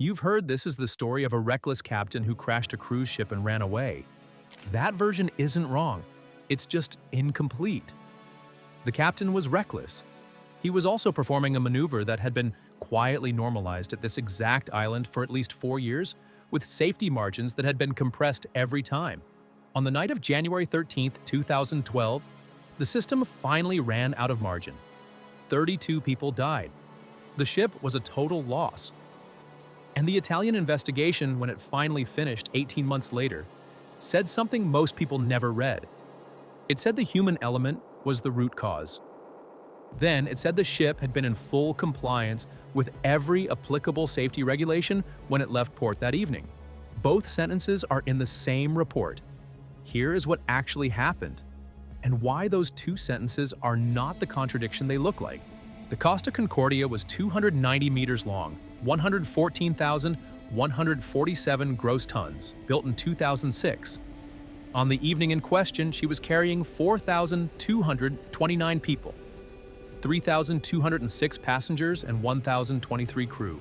You've heard this is the story of a reckless captain who crashed a cruise ship and ran away. That version isn't wrong. It's just incomplete. The captain was reckless. He was also performing a maneuver that had been quietly normalized at this exact island for at least 4 years, with safety margins that had been compressed every time. On the night of January 13, 2012, the system finally ran out of margin. 32 people died. The ship was a total loss. And the Italian investigation, when it finally finished 18 months later, said something most people never read. It said the human element was the root cause. Then it said the ship had been in full compliance with every applicable safety regulation when it left port that evening. Both sentences are in the same report. Here is what actually happened, and why those two sentences are not the contradiction they look like. The Costa Concordia was 290 meters long, 114,147 gross tons, built in 2006. On the evening in question, she was carrying 4,229 people, 3,206 passengers, and 1,023 crew.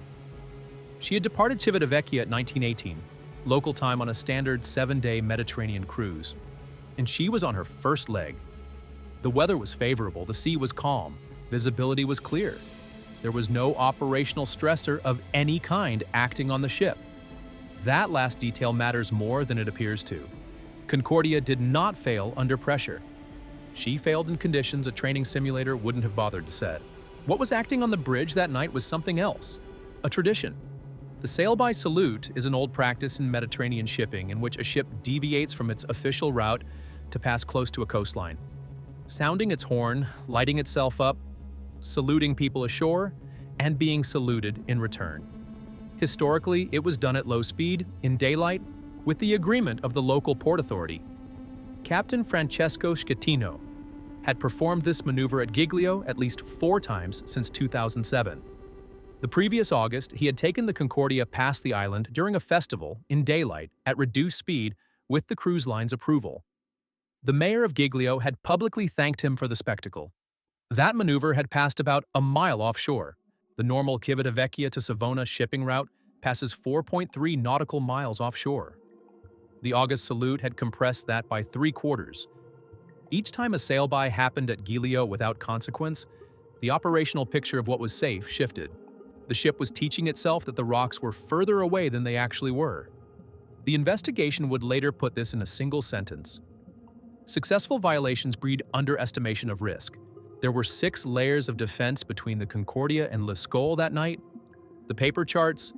She had departed Civitavecchia at 1918, local time on a standard 7-day Mediterranean cruise, and she was on her first leg. The weather was favorable, the sea was calm, visibility was clear. There was no operational stressor of any kind acting on the ship. That last detail matters more than it appears to. Concordia did not fail under pressure. She failed in conditions a training simulator wouldn't have bothered to set. What was acting on the bridge that night was something else, a tradition. The sail-by salute is an old practice in Mediterranean shipping in which a ship deviates from its official route to pass close to a coastline. Sounding its horn, lighting itself up, saluting people ashore, and being saluted in return. Historically, it was done at low speed, in daylight, with the agreement of the local port authority. Captain Francesco Schettino had performed this maneuver at Giglio at least 4 times since 2007. The previous August, he had taken the Concordia past the island during a festival in daylight at reduced speed with the cruise line's approval. The mayor of Giglio had publicly thanked him for the spectacle. That maneuver had passed about a mile offshore. The normal Civitavecchia to Savona shipping route passes 4.3 nautical miles offshore. The August salute had compressed that by 3/4. Each time a sail-by happened at Giglio without consequence, the operational picture of what was safe shifted. The ship was teaching itself that the rocks were further away than they actually were. The investigation would later put this in a single sentence. Successful violations breed underestimation of risk. There were 6 layers of defense between the Concordia and Lascaux that night: the paper charts,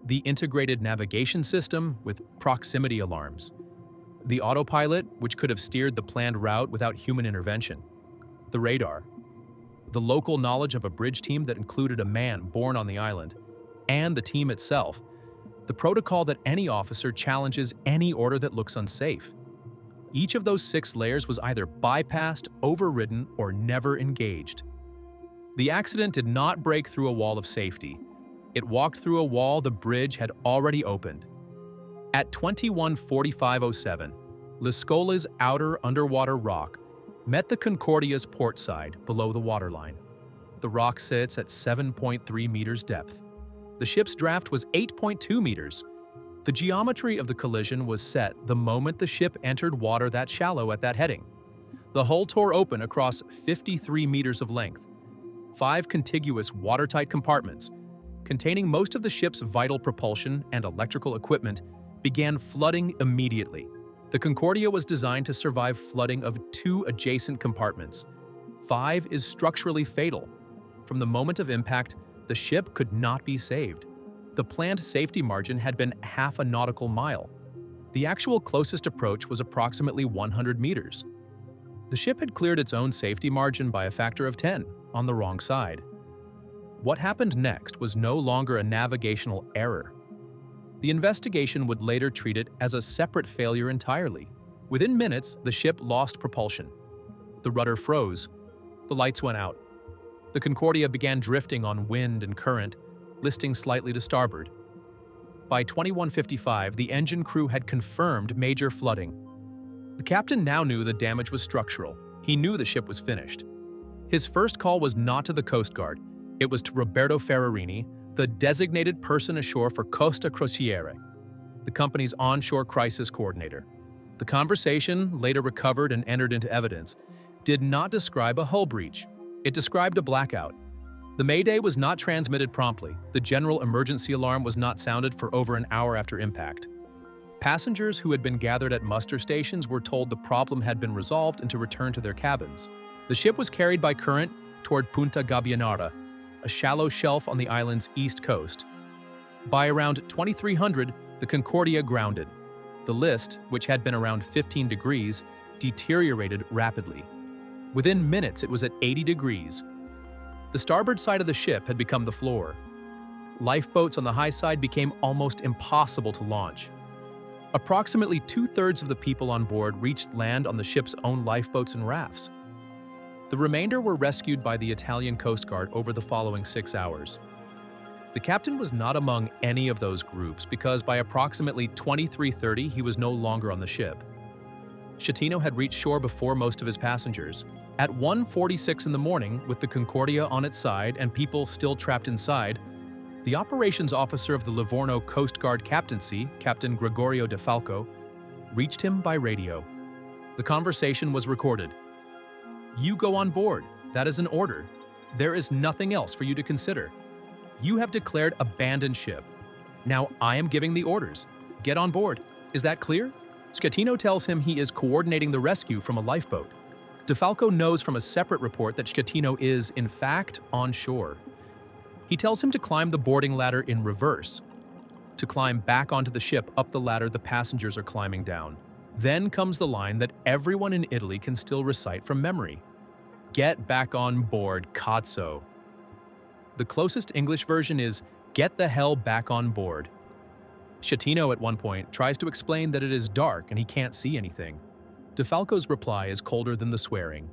the integrated navigation system with proximity alarms, the autopilot, which could have steered the planned route without human intervention, the radar, the local knowledge of a bridge team that included a man born on the island, and the team itself, the protocol that any officer challenges any order that looks unsafe. Each of those 6 layers was either bypassed, overridden, or never engaged. The accident did not break through a wall of safety. It walked through a wall the bridge had already opened. At 21:45:07, Lascola's outer underwater rock met the Concordia's port side below the waterline. The rock sits at 7.3 meters depth. The ship's draft was 8.2 meters. The geometry of the collision was set the moment the ship entered water that shallow at that heading. The hull tore open across 53 meters of length. 5 contiguous watertight compartments, containing most of the ship's vital propulsion and electrical equipment, began flooding immediately. The Concordia was designed to survive flooding of 2 adjacent compartments. 5 is structurally fatal. From the moment of impact, the ship could not be saved. The planned safety margin had been half a nautical mile. The actual closest approach was approximately 100 meters. The ship had cleared its own safety margin by a factor of 10, on the wrong side. What happened next was no longer a navigational error. The investigation would later treat it as a separate failure entirely. Within minutes, the ship lost propulsion. The rudder froze. The lights went out. The Concordia began drifting on wind and current, listing slightly to starboard. By 21:55, the engine crew had confirmed major flooding. The captain now knew the damage was structural. He knew the ship was finished. His first call was not to the Coast Guard. It was to Roberto Ferrarini, the designated person ashore for Costa Crociere, the company's onshore crisis coordinator. The conversation, later recovered and entered into evidence, did not describe a hull breach. It described a blackout. The mayday was not transmitted promptly. The general emergency alarm was not sounded for over an hour after impact. Passengers who had been gathered at muster stations were told the problem had been resolved and to return to their cabins. The ship was carried by current toward Punta Gabbianara, a shallow shelf on the island's east coast. By around 2300, the Concordia grounded. The list, which had been around 15 degrees, deteriorated rapidly. Within minutes, it was at 80 degrees. The starboard side of the ship had become the floor. Lifeboats on the high side became almost impossible to launch. Approximately 2/3 of the people on board reached land on the ship's own lifeboats and rafts. The remainder were rescued by the Italian Coast Guard over the following 6 hours. The captain was not among any of those groups because by approximately 23:30 he was no longer on the ship. Schettino had reached shore before most of his passengers. At 1:46 in the morning, with the Concordia on its side and people still trapped inside, the operations officer of the Livorno Coast Guard Captaincy, Captain Gregorio De Falco, reached him by radio. The conversation was recorded. "You go on board. That is an order. There is nothing else for you to consider. You have declared abandon ship. Now I am giving the orders. Get on board. Is that clear?" Schettino tells him he is coordinating the rescue from a lifeboat. De Falco knows from a separate report that Schettino is, in fact, on shore. He tells him to climb the boarding ladder in reverse. To climb back onto the ship up the ladder the passengers are climbing down. Then comes the line that everyone in Italy can still recite from memory. "Get back on board, cazzo." The closest English version is, "Get the hell back on board." Schettino at one point tries to explain that it is dark and he can't see anything. De Falco's reply is colder than the swearing.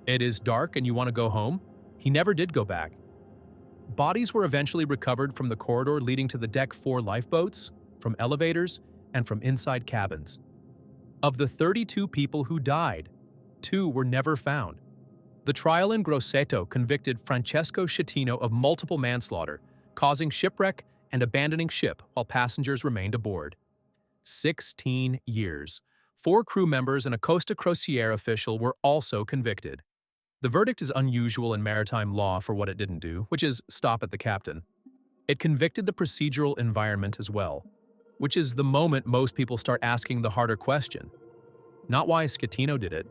"It is dark and you want to go home?" He never did go back. Bodies were eventually recovered from the corridor leading to the deck 4 lifeboats, from elevators, and from inside cabins. Of the 32 people who died, 2 were never found. The trial in Grosseto convicted Francesco Schettino of multiple manslaughter, causing shipwreck and abandoning ship while passengers remained aboard. 16 years. 4 crew members and a Costa Crociere official were also convicted. The verdict is unusual in maritime law for what it didn't do, which is stop at the captain. It convicted the procedural environment as well, which is the moment most people start asking the harder question. Not why Schettino did it,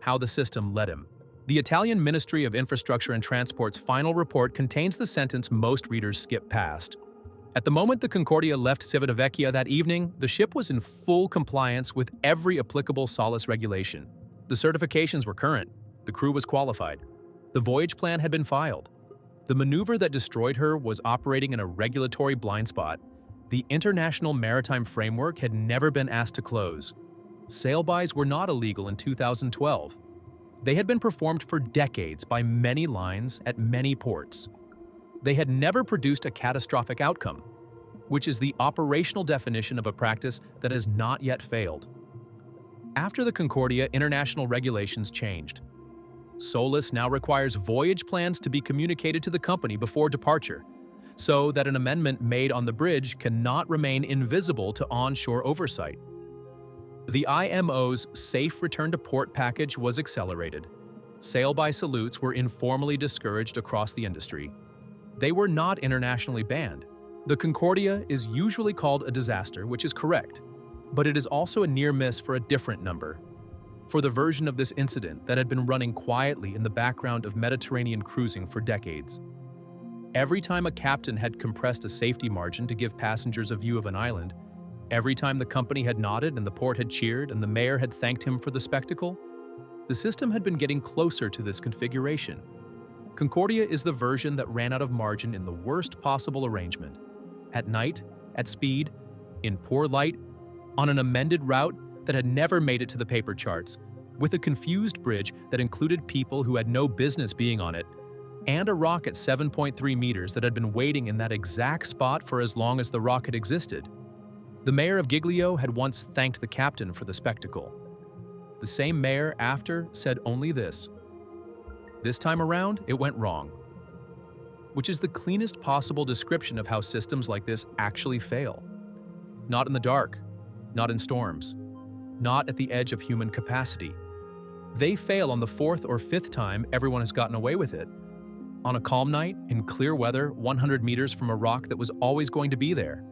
how the system led him. The Italian Ministry of Infrastructure and Transport's final report contains the sentence most readers skip past. At the moment the Concordia left Civitavecchia that evening, the ship was in full compliance with every applicable solace regulation. The certifications were current. The crew was qualified. The voyage plan had been filed. The maneuver that destroyed her was operating in a regulatory blind spot. The International Maritime Framework had never been asked to close. Sail-bys were not illegal in 2012. They had been performed for decades by many lines at many ports. They had never produced a catastrophic outcome, which is the operational definition of a practice that has not yet failed. After the Concordia, international regulations changed. SOLAS now requires voyage plans to be communicated to the company before departure, so that an amendment made on the bridge cannot remain invisible to onshore oversight. The IMO's Safe Return to Port package was accelerated. Sail-by salutes were informally discouraged across the industry. They were not internationally banned. The Concordia is usually called a disaster, which is correct, but it is also a near miss for a different number. For the version of this incident that had been running quietly in the background of Mediterranean cruising for decades. Every time a captain had compressed a safety margin to give passengers a view of an island, every time the company had nodded and the port had cheered and the mayor had thanked him for the spectacle, the system had been getting closer to this configuration. Concordia is the version that ran out of margin in the worst possible arrangement. At night, at speed, in poor light, on an amended route that had never made it to the paper charts, with a confused bridge that included people who had no business being on it, and a rock at 7.3 meters that had been waiting in that exact spot for as long as the rock had existed. The mayor of Giglio had once thanked the captain for the spectacle. The same mayor after said only this: "This time around, it went wrong." which is the cleanest possible description of how systems like this actually fail. Not in the dark, not in storms, not at the edge of human capacity. They fail on the fourth or fifth time everyone has gotten away with it. On a calm night, in clear weather, 100 meters from a rock that was always going to be there.